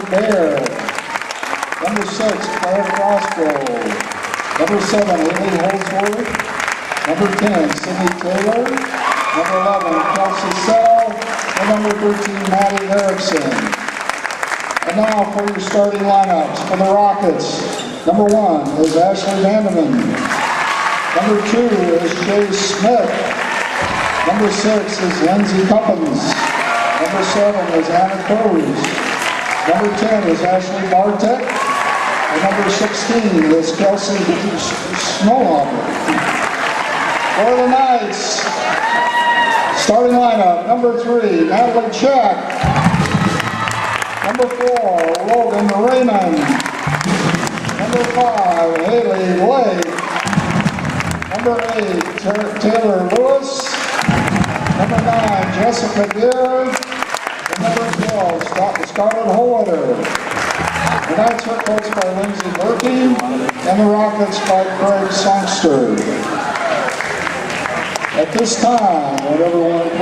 Baer. Number 6, Claire Crossgrove. Number 7, Haley Holdsworth. Number 10, Sydney Taylor. Number 11, Kelsey Sell. And number 13, Maddie Erickson. And now for your starting lineups for the Rockets. Number 1 is Ashley Vandeman. Number 2 is Shay Smith. Number 6 is Lindsay Cuppins. Number 7 is Anna Cruz. Number 10 is Ashley Bartek. And number 16 is Kelsey Snowhopper. For the Knights, starting lineup, number 3, Natalie Check. Number 4, Logan Raymond. Number 5, Haley Blake. Number 8, Taylor Lewis. Number 9, Jessica Deere. And number 12, Scarlett Holder. The Knights are coached by Lindsay Berkey, and the Rockets by Craig Songster. At this time, would everyone